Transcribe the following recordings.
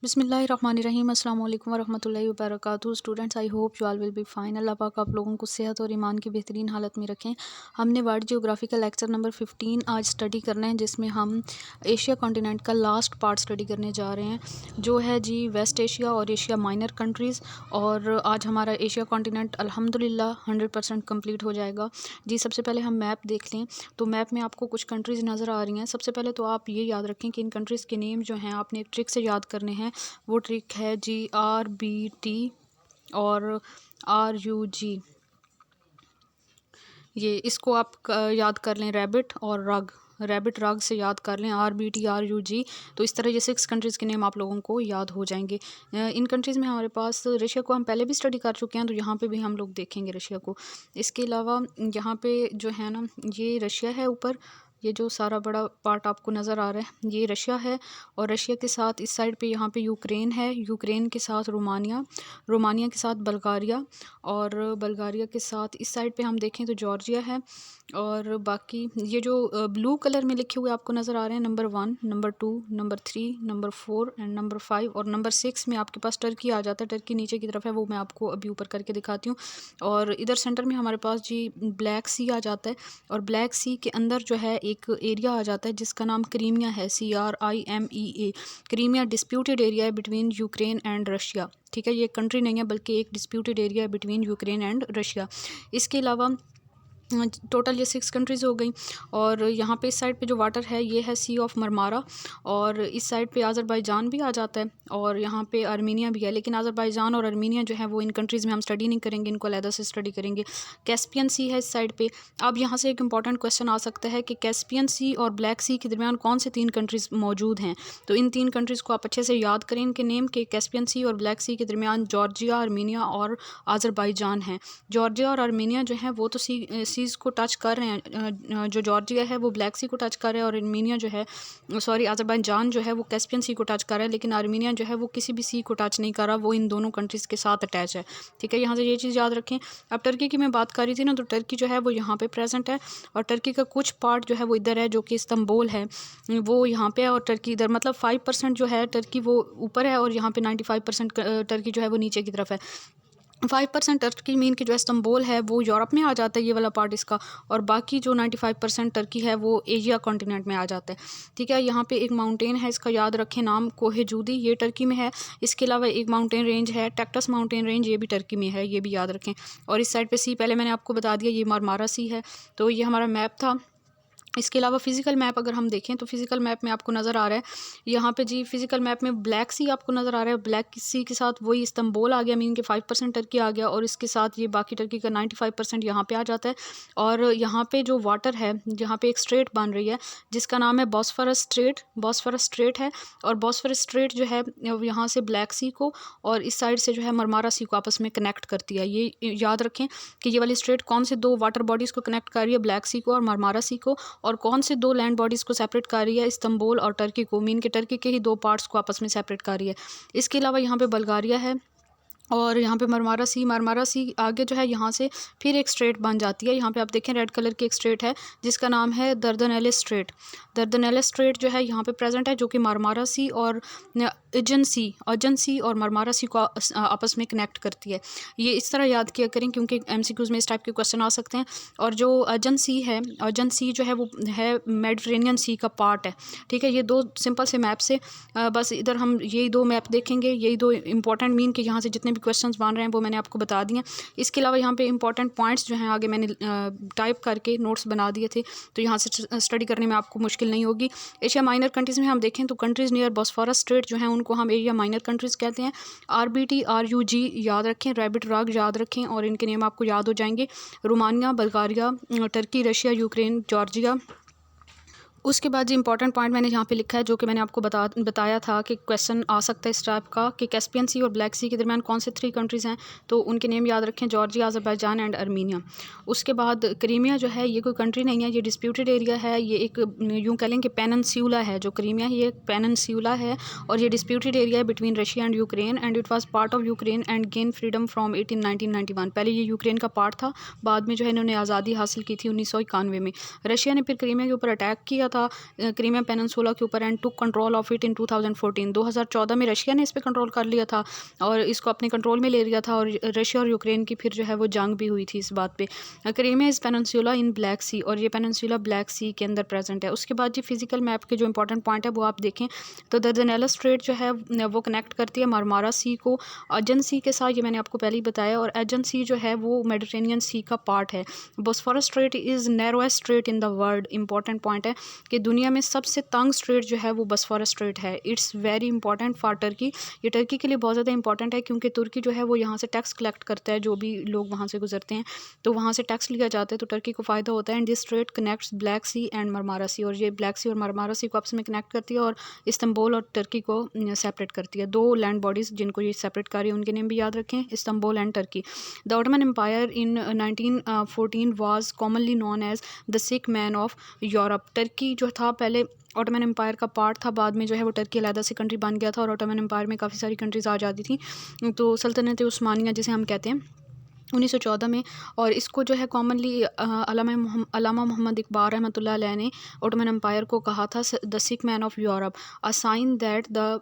बिस्मिल्लाहिर्रहमानिर्रहीम अस्सलाम वालेकुम वरहमतुल्लाहि वबरकातुहू। Students, I hope you all will be fine. अल्लाह पाक आप लोगों को सेहत और ईमान की बेहतरीन हालत में रखें। हमने वर्ल्ड जियोग्राफी का लेक्चर नंबर 15 आज स्टडी करना है, जिसमें हम एशिया कॉन्टिनेंट का लास्ट पार्ट स्टडी करने जा रहे हैं, जो है जी वेस्ट एशिया और एशिया माइनर कंट्रीज़। और आज हमारा एशिया कॉन्टिनेंट अल्हम्दुलिल्लाह 100% कम्प्लीट हो जाएगा जी। सबसे पहले हम मैप देख लें तो मैप में आपको कुछ कंट्रीज़ नज़र आ रही हैं। सबसे पहले तो आप ये याद रखें कि इन कंट्रीज़ के नेम जो हैं आपने एक ट्रिक से याद करने हैं। वो ट्रिक है जी RBT और RUG। ये इसको आप याद कर लें, रैबिट और रग, रैबिट रग से याद कर लें RBT RUG। तो इस तरह ये 6 कंट्रीज़ के नेम आप लोगों को याद हो जाएंगे। इन कंट्रीज़ में हमारे पास रशिया को हम पहले भी स्टडी कर चुके हैं, तो यहाँ पे भी हम लोग देखेंगे रशिया को। इसके अलावा यहाँ पे जो है ना, ये रशिया है ऊपर, ये जो सारा बड़ा पार्ट आपको नज़र आ रहा है ये रशिया है। और रशिया के साथ इस साइड पे यहाँ पे यूक्रेन है, यूक्रेन के साथ रोमानिया, रोमानिया के साथ बल्गारिया, और बल्गारिया के साथ इस साइड पे हम देखें तो जॉर्जिया है। और बाकी ये जो ब्लू कलर में लिखे हुए आपको नज़र आ रहे हैं, number 1, number 2, number 3, number 4 and number 5 और नंबर 6 में आपके पास टर्की आ जाता है। टर्की नीचे की तरफ है, वो मैं आपको अभी ऊपर करके दिखाती हूँ। और इधर सेंटर में हमारे पास जी ब्लैक सी आ जाता है, और ब्लैक सी के अंदर जो है एक एरिया आ जाता है जिसका नाम क्रीमिया है, CRIMEA। क्रीमिया डिस्प्यूटेड एरिया है बिटवीन यूक्रेन एंड रशिया। ठीक है, ये कंट्री नहीं है बल्कि एक डिस्प्यूटेड एरिया है बिटवीन यूक्रेन एंड रशिया। इसके अलावा टोटल ये 6 कंट्रीज़ हो गई। और यहाँ पे इस साइड पे जो वाटर है ये है सी ऑफ मरमारा, और इस साइड पे अज़रबैजान भी आ जाता है, और यहाँ पे आर्मीनिया भी है। लेकिन अज़रबैजान और आर्मीनिया जो है वो इन कंट्रीज़ में हम स्टडी नहीं करेंगे, इनको अलग से स्टडी करेंगे। कैस्पियन सी है इस साइड पे। अब यहाँ से एक इंपॉर्टेंट क्वेश्चन आ सकता है कि कैस्पियन सी और ब्लैक सी के दरमियान कौन से 3 कंट्रीज़ मौजूद हैं। तो इन 3 कंट्रीज़ को आप अच्छे से याद करें, इनके नेम के कैस्पियन सी और ब्लैक सी के दरमियान जॉर्जिया, आर्मीनिया और अज़रबैजान हैं। जॉर्जिया और आर्मीनिया जो है वो तो सीज़ को टच कर रहे हैं। जो जॉर्जिया है वो ब्लैक सी को टच कर रहा है, और आर्मीनिया जो है, सॉरी अज़रबैजान जो है वो कैस्पियन सी को टच कर रहा है, लेकिन आर्मीनिया जो है वो किसी भी सी को टच नहीं कर रहा, वो इन दोनों कंट्रीज़ के साथ अटैच है। ठीक है, यहाँ से ये चीज़ याद रखें। अब टर्की की मैं बात कर रही थी ना, तो टर्की जो है वो यहाँ पे प्रेजेंट है, और टर्की का कुछ पार्ट जो है वो इधर है, जो कि इस्तंबुल है वो यहाँ पे है, और टर्की इधर, मतलब 5% जो है टर्की वो ऊपर है, और यहाँ पे 95% टर्की जो है वो नीचे की तरफ है। 5% टर्की मीन कि जो इस्तंबुल है वो यूरोप में आ जाता है, ये वाला पार्ट इसका, और बाकी जो 95% टर्की है वो एशिया कॉन्टिनेंट में आ जाता है। ठीक है, यहाँ पे एक माउंटेन है, इसका याद रखें नाम कोहे जूदी, ये टर्की में है। इसके अलावा एक माउंटेन रेंज है टेक्टस माउंटेन रेंज, ये भी टर्की में है, ये भी याद रखें। और इस साइड पे सी पहले मैंने आपको बता दिया, ये मारमारा सी है। तो ये हमारा मैप था। इसके अलावा फ़िज़िकल मैप अगर हम देखें तो फ़िज़िकल मैप में आपको नज़र आ रहा है यहाँ पे जी, फ़िज़िकल मैप में ब्लैक सी आपको नज़र आ रहा है। ब्लैक सी के साथ वही इस्तंबुल आ गया, मीन के 5% टर्की आ गया, और इसके साथ ये बाकी टर्की का 95% यहाँ पे आ जाता है। और यहाँ पे जो वाटर है, यहाँ पे एक स्ट्रेट बन रही है जिसका नाम है बॉस्फोरस स्ट्रेट, बॉस्फोरस स्ट्रेट है। और बॉस्फोरस स्ट्रेट जो है यहाँ से ब्लैक सी को और इस साइड से जो है मरमारा सी को आपस में कनेक्ट करती है। ये याद रखें कि ये वाली स्ट्रेट कौन से 2 वाटर बॉडीज़ को कनेक्ट कर रही है, ब्लैक सी को और मरमारा सी को, और कौन से 2 लैंड बॉडीज़ को सेपरेट कर रही है, इस्तंबुल और टर्की को, मीन के टर्की के ही 2 पार्ट्स को आपस में सेपरेट कर रही है। इसके अलावा यहाँ पे बल्गारिया है, और यहाँ पे मरमारा सी आगे जो है यहाँ से फिर एक स्ट्रेट बन जाती है। यहाँ पे आप देखें रेड कलर की एक स्ट्रेट है जिसका नाम है दर्दनेले स्ट्रेट। दर्दनेले स्ट्रेट जो है यहाँ पे प्रेजेंट है, जो कि मरमारा सी और अजन सी और मरमारा सी को आपस में कनेक्ट करती है। ये इस तरह याद किया करें क्योंकि MCQs में इस टाइप के क्वेश्चन आ सकते हैं। और जो अजन सी जो है वो है मेडिटेरेनियन सी का पार्ट है। ठीक है, ये 2 सिंपल से मैप से बस इधर हम यही 2 मैप देखेंगे, यही 2 इंपॉर्टेंट मीन कि यहाँ से जितने भी क्वेश्चंस बन रहे हैं वो मैंने आपको बता दिए। इसके अलावा यहाँ पे इंपॉर्टेंट पॉइंट्स जो हैं आगे मैंने टाइप करके नोट्स बना दिए थे, तो यहाँ से स्टडी करने में आपको मुश्किल नहीं होगी। एशिया माइनर कंट्रीज़ में हम देखें तो कंट्रीज़ नियर बॉस्फोरस स्ट्रेट जो हैं उनको हम एशिया माइनर कंट्रीज़ कहते हैं। RBT RUG याद रखें, रैबिट राग याद रखें, और इनके नेम आपको याद हो जाएंगे। Romania, Bulgaria, Turkey, Russia, Ukraine, Georgia. उसके बाद जो इंपॉर्टेंट पॉइंट मैंने यहाँ पे लिखा है, जो कि मैंने आपको बताया था कि क्वेश्चन आ सकता है इस टाइप का कि कैस्पियन सी और ब्लैक सी के दरमियान कौन से 3 कंट्रीज़ हैं, तो उनके नेम याद रखें, जॉर्जिया, अज़रबैजान एंड आर्मीनिया। उसके बाद क्रीमिया जो है ये कोई कंट्री नहीं है, ये डिस्प्यूटेड एरिया है, ये एक यूँ कह लें कि पेनिनस्यूला है। जो क्रीमिया है ये एक पेनिनस्यूला है, और ये डिस्प्यूटेड एरिया है between Russia and Ukraine, and it was part of Ukraine and gain freedom from 1991। पहले ये यूक्रेन का पार्ट था, बाद में जो है इन्होंने आज़ादी हासिल की थी 1991 में। रशिया ने फिर क्रीमिया के ऊपर अटैक किया लिया था क्रीमिया पेनिनसुला के ऊपर and took control of it in 2014। 2014 में रशिया ने इस पर कंट्रोल कर लिया था और इसको अपने कंट्रोल में ले लिया था, और रशिया और यूक्रेन की फिर जो है वो जंग भी हुई थी इस बात पे। Crimea is peninsula in Black Sea, और ये पेनिनसुला ब्लैक सी के अंदर प्रेजेंट है। उसके बाद जी फिजिकल मैप के जो इंपॉर्टेंट पॉइंट है वो आप देखें तो दरदनेला स्ट्रेट जो है वो कनेक्ट करती है मारमारा सी को एजन सी के साथ, ये मैंने आपको पहले ही बताया, और एजन सी जो है वो मेडिटेरेनियन सी का पार्ट है। Bosphorus straight is narrowest straight in the world, important point है कि दुनिया में सबसे तंग स्ट्रेट जो है वो बोस्फोरस स्ट्रेट है। It's very important for Turkey, ये टर्की के लिए बहुत ज़्यादा इंपॉर्टेंट है क्योंकि तुर्की जो है वो यहाँ से टैक्स कलेक्ट करता है, जो भी लोग वहाँ से गुजरते हैं तो वहाँ से टैक्स लिया जाता है, तो टर्की को फ़ायदा होता है। And this strait connects Black Sea and Marmara Sea, और ये ब्लैक सी और मारमारा सी को आपस में कनेक्ट करती है और इस्तंबुल और टर्की को सेपरेट करती है। दो लैंड बॉडीज़ जिनको ये सेपरेट कर रही है उनके नेम भी याद रखें, Istanbul and Turkey. The Ottoman Empire in 1914 was commonly known as the sick man of Europe. Turkey जो था पहले ऑटोमन एम्पायर का पार्ट था, बाद में जो है वो टर्की अलहदा से कंट्री बन गया था, और ऑटोमन एम्पायर में काफ़ी सारी कंट्रीज़ आ जाती थी। तो सल्तनत उस्मानिया जिसे हम कहते हैं 1914 में, और इसको जो है कॉमनली अल्लामा मोहम्मद इकबाल रहमतुल्लाह अलैह ने ऑटोमन एम्पायर को कहा था the sick man of Europe, a sign that the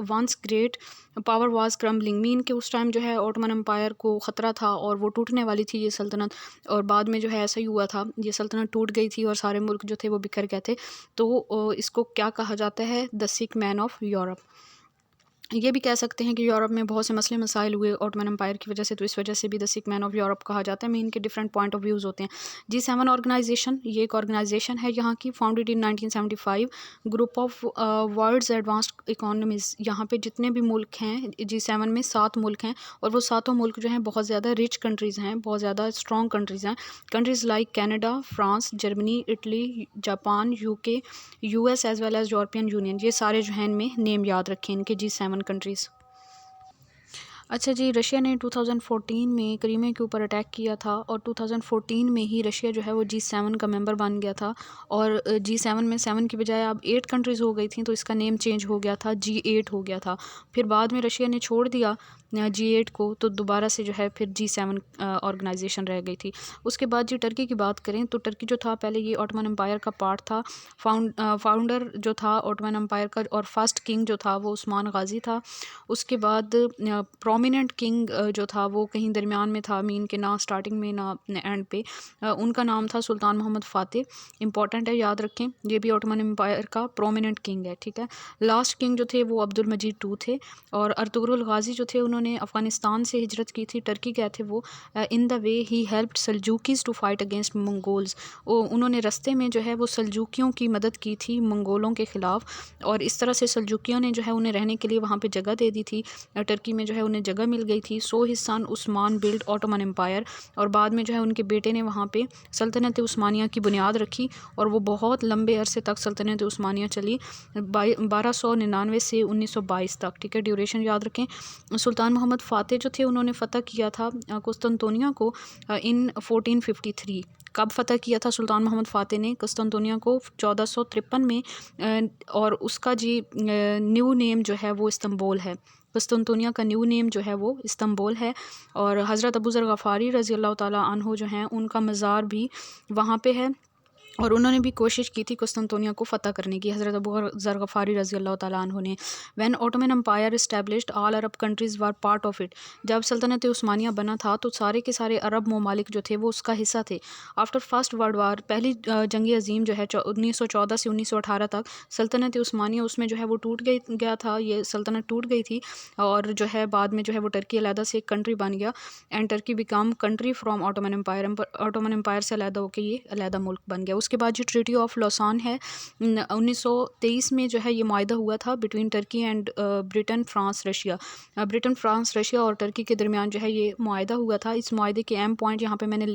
once great power was crumbling. Mean के उस टाइम जो है ऑटोमन एम्पायर को ख़तरा था और वो टूटने वाली थी ये सल्तनत, और बाद में जो है ऐसा ही हुआ था, ये सल्तनत टूट गई थी और सारे मुल्क जो थे वो बिखर गए थे। तो इसको क्या कहा जाता है, the sick man of Europe. ये भी कह सकते हैं कि यूरोप में बहुत से मसले मसाइल हुए ऑटोमन एम्पायर की वजह से, तो इस वजह से भी the sick man of Europe कहा जाता है। में इनके डिफरेंट पॉइंट ऑफ व्यूज़ होते हैं। G7 ऑर्गेनाइजेशन, ये एक ऑर्गेनाइजेशन है यहाँ की, founded in 1975। Group of worlds advanced economies, यहाँ पे जितने भी मुल्क हैं G7 में 7 मुल्क हैं, और वो सातों मुल्क जो हैं बहुत ज़्यादा रिच कंट्रीज़ हैं, बहुत ज़्यादा स्ट्रॉन्ग कंट्रीज़ हैं। Countries like Canada, France, Germany, Italy, Japan, UK, US as well as European union, ये सारे जो हैं इनमें नेम याद रखें इनके G7 कंट्रीज़। अच्छा जी, रशिया ने 2014 में क्रीमिया के ऊपर अटैक किया था, और 2014 में ही रशिया जो है वो G7 का मेंबर बन गया था, और G7 में 7 की बजाय अब 8 कंट्रीज़ हो गई थी, तो इसका नेम चेंज हो गया था, G8 हो गया था। फिर बाद में रशिया ने छोड़ दिया G8 को, तो दोबारा से जो है फिर G7 ऑर्गेनाइजेशन रह गई थी। उसके बाद जी टर्की की बात करें तो टर्की जो था पहले ये ऑटोमन एम्पायर का पार्ट था। फाउंडर जो था ऑटोमन एम्पायर का और फर्स्ट किंग जो था वो उस्मान गाजी था। उसके बाद प्रोमिनेंट किंग जो था वो कहीं दरमियान में था, मीन के ना स्टार्टिंग में ना एंड पे। उनका नाम था सुल्तान मोहम्मद फ़ातेह, इंपॉर्टेंट है, याद रखें, ये भी ऑटोमन एम्पायर का प्रोमिनेंट किंग है, ठीक है। लास्ट किंग जो थे वो अब्दुल मजीद टू थे, और अर्तुगरुल गाजी जो थे उन्होंने अफ़गानिस्तान से हिजरत की थी, टर्की गए थे वो। In the way he helped Seljuks to fight against Mongols, उन्होंने रस्ते में जो है वो सल्जूकियों की मदद की थी मंगोलों के ख़िलाफ़, और इस तरह से सल्जूकियों ने जो है उन्हें रहने के लिए वहाँ पे जगह दे दी थी, टर्की में जो है उन्हें जगह मिल गई थी। So his son Usman build Ottoman Empire, और बाद में जो है उनके बेटे ने वहाँ पे सल्तनत उस्मानिया की बुनियाद रखी, और वो बहुत लंबे अरसे तक सल्तनत उस्मानिया चली, 1299 से 1922 तक, ठीक है, ड्यूरेशन याद रखें। सुल्तान मोहम्मद फ़ातेह जो थे उन्होंने फ़तह किया था कुस्तुनतुनिया को इन 1453। कब फ़तह किया था सुल्तान मोहम्मद फ़ातेह ने कुस्तुनतुनिया को? 1453 में, और उसका जी न्यू नेम जो है वो इस्तंबुल है। कुस्तुनतुनिया का न्यू नेम जो है वो इस्तंबुल है, और हज़रत अबू ज़र गफ़ारी रज़ी अल्लाह ताला अन्हु जो हैं उनका मज़ार भी वहाँ पे है, और उन्होंने भी कोशिश की थी कुस्तुनतुनिया को फ़तह करने की, हज़रत अबू ज़र गफ़ारी रज़ी अल्लाह ताला अन्हु ने। When Ottoman Empire established all Arab countries were part of it, जब सल्तनत उस्मानिया बना था तो सारे के सारे अरब ममालिक जो थे वो उसका हिस्सा थे। आफ्टर फर्स्ट वर्ल्ड वार, पहली जंग अज़ीम जो है 1914 से 1918 तक, सल्तनत उस्मानिया उसमें जो है वो टूट गया था, ये सल्तनत टूट गई थी, और जो है बाद में जो है वो टर्की अलहदा से एक कंट्री बन गया, and Turkey become country from Ottoman Empire, Ottoman Empire से अलहदा होकर ये अलहदा मुल्क बन गया। उसके बाद जो ट्रीटी ऑफ लॉसान है 1923 में जो है ये मुआहदा हुआ था between Turkey and Britain, France, Russia. Britain, France, Russia और टर्की के दरमियान जो है ये मुआहदा हुआ था। इस मुआहदे के अहम पॉइंट यहाँ पे मैंने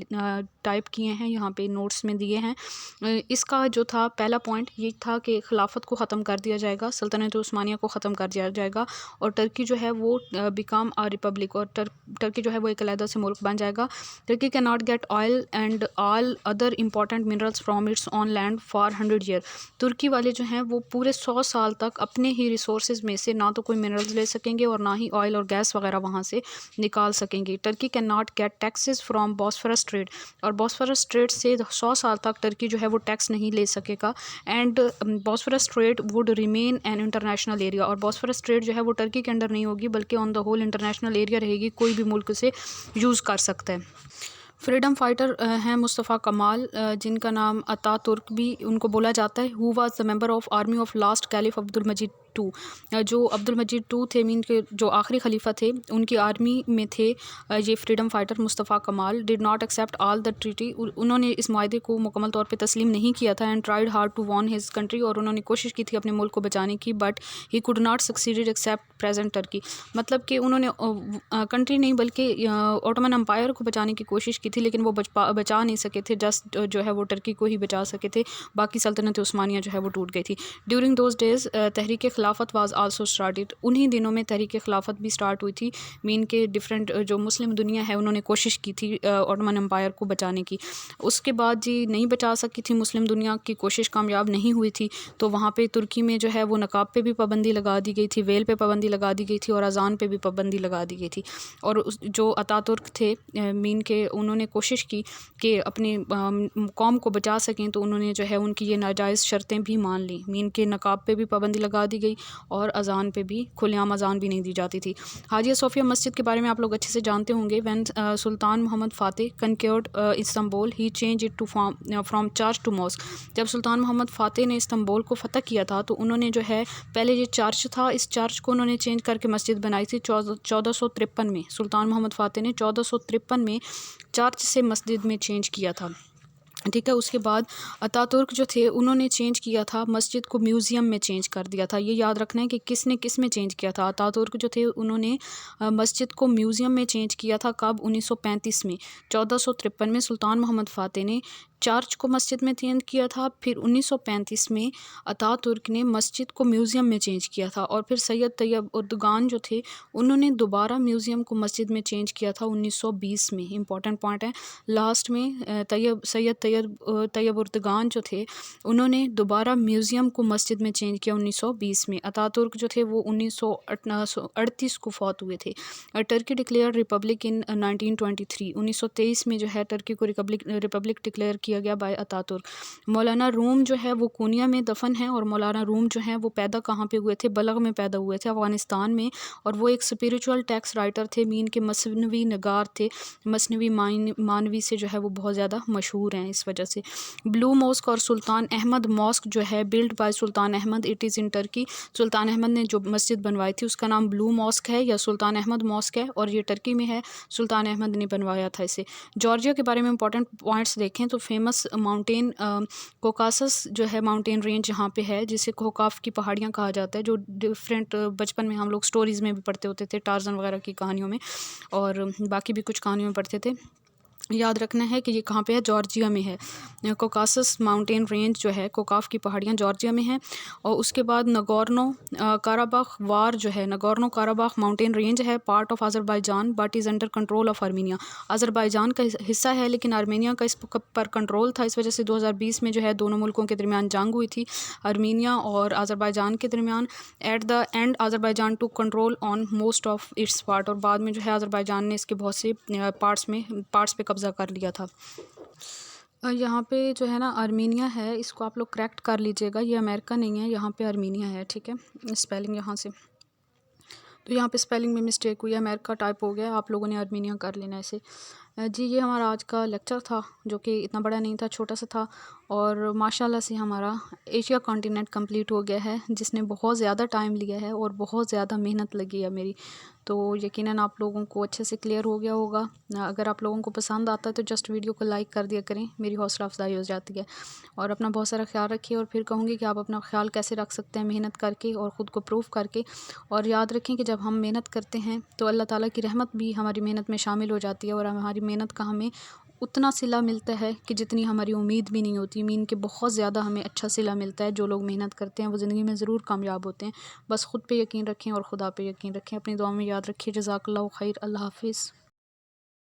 टाइप किए हैं, यहाँ पे नोट्स में दिए हैं। इसका जो था पहला पॉइंट ये था कि खिलाफत को ख़त्म कर दिया जाएगा, सल्तनत उस्मानिया को ख़त्म कर दिया जाएगा, और टर्की जो है वो बिकम अ रिपब्लिक, और टर्की जो है वो एक अलहदा से मुल्क बन जाएगा। Turkey can not get oil and all other important minerals from from its own land for 100 year. तुर्की वाले जो हैं वो पूरे 100 साल तक अपने ही रिसोर्सेज में से ना तो कोई मिनरल्स ले सकेंगे और ना ही ऑयल और गैस वगैरह वहाँ से निकाल सकेंगे। Turkey can not gate taxes from Bosphorus straight, और बॉस्फोरस स्ट्रेट से 100 साल तक टर्की जो है वो टैक्स नहीं ले सकेगा। And Bosphorus strait would remain an international area, और बॉस्फोरस स्ट्रेट जो है वो टर्की के अंडर नहीं होगी बल्कि on the whole international area रहेगी, कोई भी मुल्क से यूज़ कर सकता है। फ्रीडम फाइटर हैं मुस्तफ़ा कमाल, जिनका नाम अतातुर्क भी उनको बोला जाता है, who was the member of army of last caliph Abdul Majid two. जो अब्दुल मजीद टू थे, मीन के जो आखिरी खलीफा थे, उनकी आर्मी में थे ये freedom fighter Mustafa Kemal. Did not accept all the treaty, उन्होंने इस माहदे को मुकम्मल तौर पे तस्लीम नहीं किया था। And tried hard to warn his country, और उन्होंने कोशिश की थी अपने मुल्क को बचाने की, but he could not succeeded accept present Turkey. मतलब कि उन्होंने कंट्री नहीं बल्कि ओटोमन एम्पायर को बचाने की कोशिश की थी, लेकिन वो बचा नहीं सके थे। जस्ट जो है वो टर्की को ही बचा सके थे, बाकी सल्तनत उस्मानिया जो है वो टूट गई थी। ड्यूरिंग दोज डेज तहरीक खिलाफत वाज आल्सो स्टार्टेड, उन्हीं दिनों में तहरीक खिलाफत भी स्टार्ट हुई थी। मीन के डिफरेंट जो मुस्लिम दुनिया है उन्होंने कोशिश की थी ओटोमन एम्पायर को बचाने की। उसके बाद जी नहीं बचा सकी थी मुस्लिम दुनिया की कोशिश, कामयाब नहीं हुई थी। तो वहाँ पे तुर्की में जो है वो नकाब पे भी पाबंदी लगा दी गई थी, वेल पे पाबंदी लगा दी गई थी, और अजान पे भी पाबंदी लगा दी गई थी। और जो अतातुर्क थे मीन के, उन्होंने कोशिश की कि अपनी कौम को बचा सकें, तो उन्होंने जो है उनकी ये नाजायज़ शर्तें भी मान ली। मीन के नकाब पे भी पाबंदी लगा दी गई और अजान पे भी, खुलेआम अजान भी नहीं दी जाती थी। हाजिया सोफिया मस्जिद के बारे में आप लोग अच्छे से जानते होंगे। When Sultan Mohammed Fatih conquered Istanbul, he change it to from church to mosque. जब सुल्तान मोहम्मद फ़ातिह ने इस्तांबुल को फ़तह किया था, तो उन्होंने जो है पहले ये चर्च था, इस चर्च को उन्होंने चेंज करके मस्जिद बनाई थी 1453 में। सुल्तान मोहम्मद फ़ातिह ने 1453 में चर्च से मस्जिद में चेंज किया था, ठीक है। उसके बाद अतातुर्क जो थे उन्होंने चेंज किया था, मस्जिद को म्यूज़ियम में चेंज कर दिया था। ये याद रखना है कि किसने किस में चेंज किया था। अतातुर्क जो थे उन्होंने मस्जिद को म्यूज़ियम में चेंज किया था, कब? 1935 में। 1453 में सुल्तान मोहम्मद फ़ातिह ने चर्च को मस्जिद में चेंज किया था, फिर 1935 में अतातुर्क ने मस्जिद को म्यूज़ियम में चेंज किया था, और फिर सैयद तैयब उर्दगान जो थे उन्होंने दोबारा म्यूज़ियम को मस्जिद में चेंज किया था 1920 में। इंपॉर्टेंट पॉइंट है लास्ट में। सैयद तैयब उर्दगान जो थे उन्होंने दोबारा म्यूज़ियम को मस्जिद में चेंज किया 1920 में। अतातुर्क जो थे वो 1938 को फौत हुए थे। टर्की डिक्लेयर रिपब्लिक इन 1923, 1923 में जो है टर्की को रिपब्लिक डिक्लेयर किया गया बाय अतातुर्क। मौलाना रूम जो है वो कोनिया में दफन है, और मौलाना रूम जो है वो पैदा कहाँ पे हुए थे? बलग में पैदा हुए थे, अफ़गानिस्तान में। और वो एक स्पिरिचुअल टेक्स्ट राइटर थे, मीन के मसनवी नगार थे, मसनवी मानवी से जो है वो बहुत ज़्यादा मशहूर हैं इस वजह से। ब्लू मॉस्क और सुल्तान अहमद मॉस्क जो है build by Sultan Ahmed, it is in Turkey. Sultan Ahmed ने जो मस्जिद बनवाई थी उसका नाम ब्लू मॉस्क है या सुल्तान अहमद मॉस्क है, और ये टर्की में है, सुल्तान अहमद ने बनवाया था इसे। जॉर्जिया के बारे में इंपॉर्टेंट पॉइंट्स देखें तो फेमस माउंटेन कोकासस जो है माउंटेन रेंज यहाँ पे है, जिसे कोकाफ की पहाड़ियाँ कहा जाता है, जो डिफरेंट बचपन में हम लोग स्टोरीज़ में भी पढ़ते होते थे, टार्जन वगैरह की कहानियों में, और बाकी भी कुछ कहानियों में पढ़ते थे। याद रखना है कि ये कहाँ पे है? जॉर्जिया में है। कोकासस माउंटेन रेंज जो है, कोकाफ की पहाड़ियाँ जॉर्जिया में हैं। और उसके बाद नगोर्नो काराबाख वार जो है, नगोर्नो काराबाख माउंटेन रेंज है, part of Azerbaijan but is under control of Armenia. Azerbaijan का हिस्सा है लेकिन आर्मीनिया का इस पर कंट्रोल था, इस वजह से 2020 में जो है दोनों मुल्कों के दरमियान जंग हुई थी, आर्मीनिया और अज़रबैजान के दरमियान। At the end Azerbaijan to control on most of its part, और बाद में जो है अज़रबैजान ने इसके बहुत से पार्ट्स पे कब्ज़ा कर लिया था। यहाँ पे जो है ना आर्मीनिया है, इसको आप लोग करेक्ट कर लीजिएगा, ये अमेरिका नहीं है, यहाँ पे आर्मीनिया है, ठीक है। स्पेलिंग यहाँ से, तो यहाँ पे स्पेलिंग में मिस्टेक हुई है, अमेरिका टाइप हो गया, आप लोगों ने आर्मीनिया कर लेना ऐसे। जी ये हमारा आज का लेक्चर था, जो कि इतना बड़ा नहीं था, छोटा सा था, और माशाल्लाह से हमारा एशिया कॉन्टिनेंट कंप्लीट हो गया है, जिसने बहुत ज़्यादा टाइम लिया है और बहुत ज़्यादा मेहनत लगी है मेरी। तो यकीनन आप लोगों को अच्छे से क्लियर हो गया होगा। अगर आप लोगों को पसंद आता है तो जस्ट वीडियो को लाइक कर दिया करें, मेरी हौसला अफजाई हो जाती है। और अपना बहुत सारा ख्याल रखिए, और फिर कहूँगी कि आप अपना ख्याल कैसे रख सकते हैं मेहनत करके और ख़ुद को प्रूव करके। और याद रखें कि जब हम मेहनत करते हैं तो अल्लाह ताला की रहमत भी हमारी मेहनत में शामिल हो जाती है, और हमारी मेहनत का हमें उतना सिला मिलता है कि जितनी हमारी उम्मीद भी नहीं होती। मीन के बहुत ज़्यादा हमें अच्छा सिला मिलता है। जो लोग मेहनत करते हैं वो ज़िंदगी में ज़रूर कामयाब होते हैं। बस ख़ुद पे यकीन रखें और खुदा पे यकीन रखें। अपनी दुआ में याद रखिए। जज़ाकल्लाहु खैर। अल्लाह हाफ़िज़।